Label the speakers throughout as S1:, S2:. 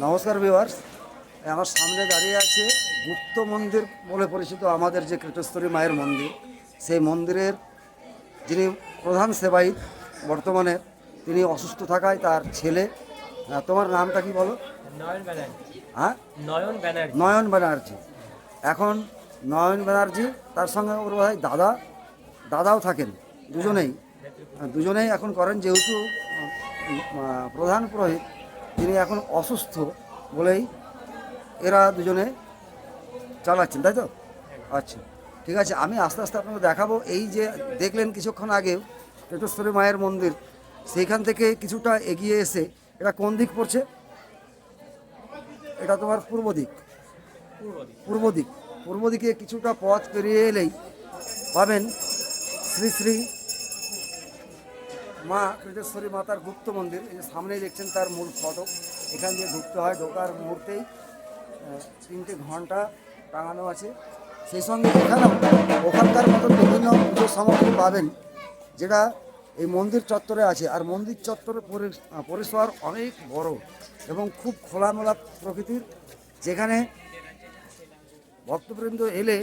S1: নমস্কার ভিউয়ার্স, আমার সামনে দাঁড়িয়ে আছে গুপ্ত মন্দির বলে পরিচিত আমাদের যে কৃতস্থলী মায়ের মন্দির। সেই মন্দিরের যিনি প্রধান সেবায়িত বর্তমানে, তিনি অসুস্থ থাকায় তার ছেলে, তোমার নামটা কি বলো?
S2: নয়ন ব্যানার্জি।
S1: হ্যাঁ,
S2: নয়ন ব্যানার্জি।
S1: নয়ন ব্যানার্জি। এখন নয়ন ব্যানার্জি, তার সঙ্গে ওর ভাই দাদাও থাকেন। দুজনেই এখন করেন, যেহেতু প্রধান পুরোহিত তিনি এখন অসুস্থ বলেই এরা দুজনে চালাচ্ছেন, তাই তো? আচ্ছা, ঠিক আছে, আমি আস্তে আস্তে আপনাকে দেখাবো। এই যে দেখলেন কিছুক্ষণ আগে কৃতস্থলী মায়ের মন্দির, সেইখান থেকে কিছুটা এগিয়ে এসে এটা কোন দিক পড়ছে? এটা তোমার পূর্ব দিক। পূর্ব দিকে কিছুটা পথ পেরিয়ে এলেই পাবেন শ্রী শ্রী মা কৃতেশ্বরী মাতার গুপ্ত মন্দির। এই যে সামনেই দেখছেন তার মূল ফটক, এখান দিয়ে ঢুকতে হয়। ঢোকার মুহূর্তেই 3টে ঘন্টা টাঙানো আছে। সেই সঙ্গে এখানেও ওখানকার মতো বিভিন্ন পুজোর সামগ্রী পাবেন, যেটা এই মন্দির চত্বরে আছে। আর মন্দির চত্বরের পরিসর অনেক বড় এবং খুব খোলামেলা প্রকৃতির, যেখানে ভক্তবৃন্দ এলে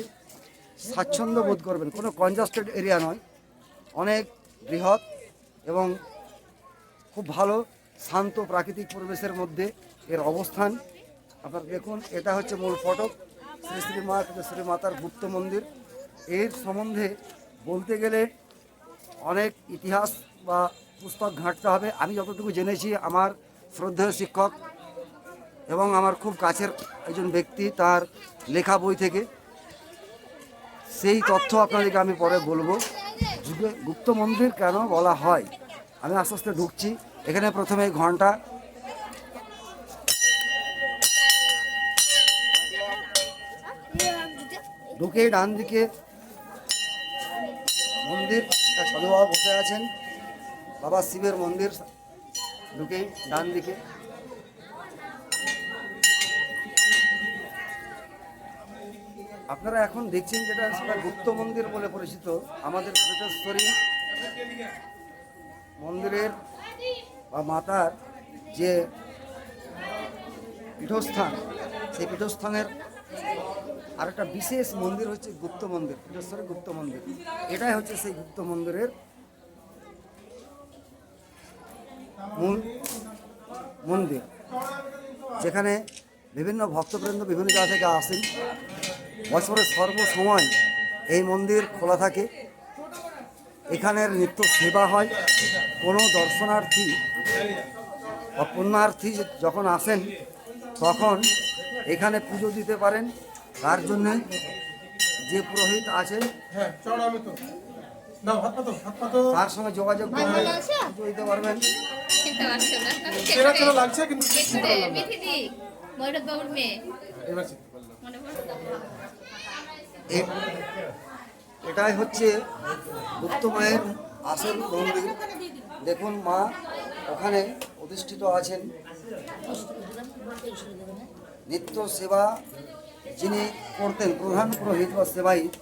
S1: স্বাচ্ছন্দ্য বোধ করবেন। কোনো কনজাস্টেড এরিয়া নয়, অনেক বৃহৎ এবং খুব ভালো শান্ত প্রাকৃতিক পরিবেশের মধ্যে এর অবস্থান। আপনারা দেখুন, এটা হচ্ছে মূল ফটক, শ্রী শ্রী মা কৃতেশ্বরী মাতার গুপ্ত মন্দির। এর সম্বন্ধে বলতে গেলে অনেক ইতিহাস বা পুস্তক ঘাঁটতে হবে। আমি যতটুকু জেনেছি আমার শ্রদ্ধেয় শিক্ষক এবং আমার খুব কাছের একজন ব্যক্তি তার লেখা বই থেকে, সেই তথ্য আপনাদেরকে আমি পরে বলবো। গুপ্ত মন্দির কেন বলা হয়, আমি আস্তে আস্তে ঢুকছি। এখানে প্রথমে ঘন্টা, ঢুকে ডান দিকে মন্দির, সাধু বাবা বসে আছেন, বাবা শিবের মন্দির। ঢুকে ডান দিকে আপনারা এখন দেখছেন যেটা সেটা গুপ্ত মন্দির বলে পরিচিত আমাদের কৃতস্থলী মন্দিরের বা মাতার যে পীঠস্থান, সেই পীঠস্থানের আরেকটা বিশেষ মন্দির হচ্ছে গুপ্ত মন্দির, কৃতস্থলী গুপ্ত মন্দির। এটাই হচ্ছে সেই গুপ্ত মন্দিরের মূল মন্দির, যেখানে বিভিন্ন ভক্তবৃন্দ বিভিন্ন জায়গা থেকে আসেন। বছরের সর্বসময় এই মন্দির খোলা থাকে। এখানের নিত্য সেবা হয়। কোনো দর্শনার্থী বা পুণ্যার্থী যখন আসেন তখন এখানে পুজো দিতে পারেন। তার জন্য যে পুরোহিত আছেন তার সঙ্গে যোগাযোগ করে পুজো দিতে পারবেন। এটাই হচ্ছে গুপ্ত মায়ের আসল মন্দির। দেখুন, মা ওখানে অধিষ্ঠিত আছেন। নিত্য সেবা যিনি করতেন, প্রধান পুরোহিত বা সেবায়িত,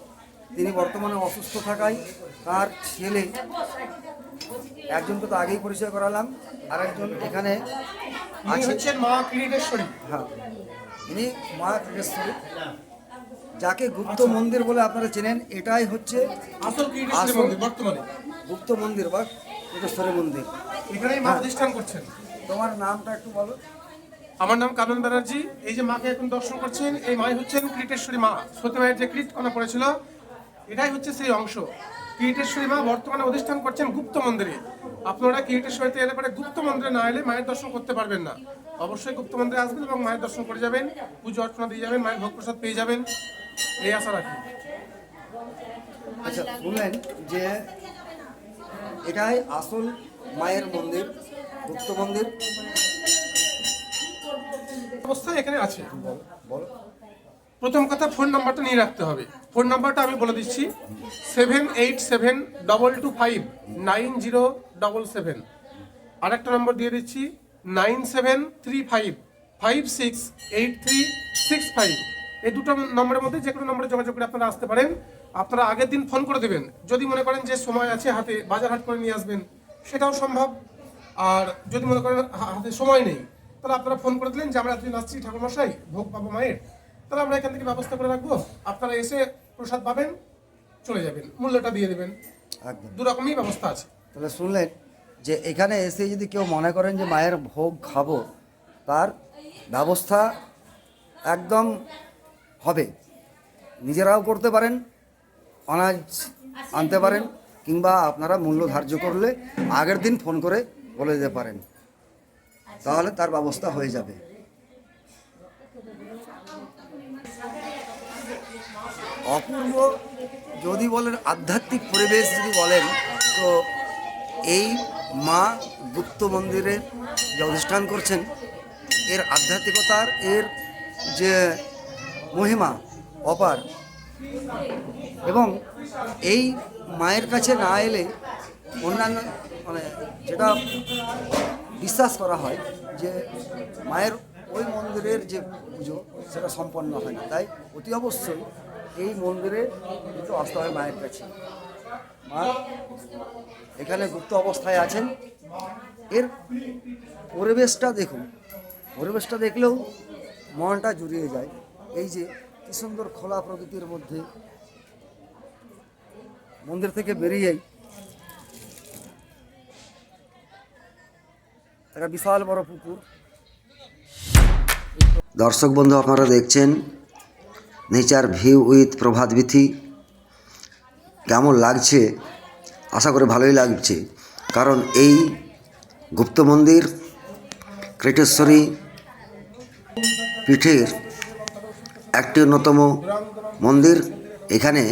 S1: তিনি বর্তমানে অসুস্থ থাকায় তার ছেলে, একজনকে তো আগেই পরিচয় করালাম, আর একজন এখানে আছেন মা কৃতেশ্বরী। হ্যাঁ, ইনি মা কৃতেশ্বরী, যাকে গুপ্ত মন্দির বলে আপনারা চেনেন। এটাই হচ্ছে আসল বর্তমানে গুপ্ত মন্দির বা কৃতেশ্বরী মন্দির।
S3: এখানেই মা প্রতিষ্ঠান করছেন।
S1: তোমার নামটা একটু বলো।
S3: আমার নাম কানন ব্যানার্জি। এই যে মাকে এখন দর্শন করছেন, এই মাই হচ্ছেন কৃতেশ্বরী মা। সতী মায়ের যে কৃত কণা পড়েছিল, এটাই হচ্ছে সেই অংশ। কৃতেশ্বরী মা বর্তমানে অধিষ্ঠান করছেন গুপ্ত মন্দিরে। আপনারা কৃতেশ্বরীতে এলে পরে গুপ্ত মন্দিরে না এলে মায়ের দর্শন করতে পারবেন না। অবশ্যই গুপ্ত মন্দিরে আসবেন এবং মায়ের দর্শন করে যাবেন, পুজো অর্চনা দিয়ে যাবেন, মায়ের ভোগ প্রসাদ পেয়ে যাবেন, এই আশা রাখি।
S1: আচ্ছা, শুনলেন যে এটাই আসল মায়ের মন্দির, গুপ্ত মন্দির
S3: অবস্থায় এখানে আছে।
S1: বলো।
S3: প্রথম কথা, ফোন নাম্বারটা নিয়ে রাখতে হবে। ফোন নাম্বারটা আমি বলে দিচ্ছি, 7872229077। আর একটা নম্বর দিয়ে দিচ্ছি, 9735568365। এই দুটো নম্বরের মধ্যে যে কোনো নম্বরে যোগাযোগ করে আপনারা আসতে পারেন। আপনারা আগের দিন ফোন করে দেবেন। যদি মনে করেন যে সময় আছে হাতে, বাজার হাট করে নিয়ে আসবেন, সেটাও সম্ভব। আর যদি মনে করেন হাতে সময় নেই, তাহলে আপনারা ফোন করে দিলেন যে আমরা এতদিন আসছি ঠাকুরমশাই ভোগ পাবো মায়ের, তাহলে আমরা এখান থেকে ব্যবস্থা করে রাখবো, আপনারা এসে প্রসাদ পাবেন, চলে যাবেন, মূল্যটা দিয়ে দেবেন।
S1: একদম।
S3: দু রকমই ব্যবস্থা আছে।
S1: তাহলে শুনলেন যে এখানে এসে যদি কেউ মনে করেন যে মায়ের ভোগ খাবো, তার ব্যবস্থা একদম হবে। নিজেরাও করতে পারেন, অনাজ আনতে পারেন, কিংবা আপনারা মূল্য ধার্য করলে আগের দিন ফোন করে বলে দিতে পারেন, তাহলে তার ব্যবস্থা হয়ে যাবে। অপূর্ব যদি বলেন, আধ্যাত্মিক পরিবেশ যদি বলেন, তো এই মা গুপ্ত মন্দিরে যে অধিষ্ঠান করছেন, এর আধ্যাত্মিকতার, এর যে মহিমা অপার। এবং এই মায়ের কাছে না এলে অন্যান্য মানে যেটা বিশ্বাস করা হয় যে মায়ের ওই মন্দিরের যে পুজো সেটা সম্পন্ন হয় না। তাই অতি অবশ্যই এই মন্দিরে কিন্তু আসতে হয় মায়ের কাছে। মা এখানে গুপ্ত অবস্থায় আছেন। এর পরিবেশটা দেখুন, পরিবেশটা দেখলেও মনটা জুড়িয়ে যায়। এই যে কি সুন্দর খোলা প্রকৃতির মধ্যে মন্দির থেকে বেরিয়েই একটা বিশাল বড় পুকুর। দর্শক বন্ধু, আপনারা দেখছেন নেচার ভিউ উইথ প্রভাত বিথি। কেমন লাগছে? আশা করি ভালোই লাগছে, কারণ এই গুপ্ত মন্দির ক্রিটেশ্বরী পীঠের একটি অন্যতম মন্দির। এখানে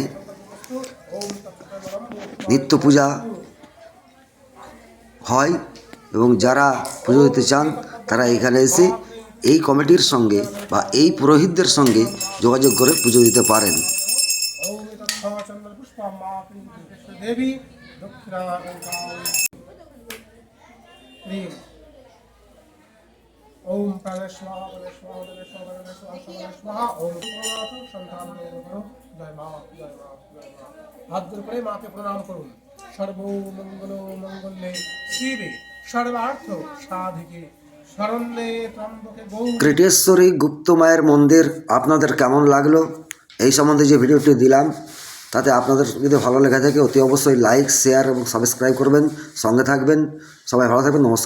S1: নিত্য পূজা হয় এবং যারা পুজো দিতে চান তারা এখানে এসে এই কমিটির সঙ্গে বা এই পুরোহিতদের সঙ্গে যোগাযোগ করে পুজো দিতে পারেন।
S3: দেবী ওম প্রাণে স্বাহা বলে স্বাহা বলে স্বাহা বলে স্বাহা স্বাহা ওম সন্তান জয় মা জয় মা জয় মা। হাত জোর করে মাকে প্রণাম করুন। সর্ব মঙ্গল মঙ্গলে শিবে সর্বার্থ সাধিকে শরণ্যে ত্রম্বকে গৌর।
S1: ক্রিটেশ্বরী গুপ্ত মায়ের মন্দির আপনাদের কেমন লাগলো? এই সম্বন্ধে যে ভিডিওটি দিলাম তাতে আপনাদের যদি ভালো লেগে থাকে অতি অবশ্যই লাইক, শেয়ার এবং সাবস্ক্রাইব করবেন, সঙ্গে থাকবেন। সবাই ভালো থাকবেন। নমস্কার।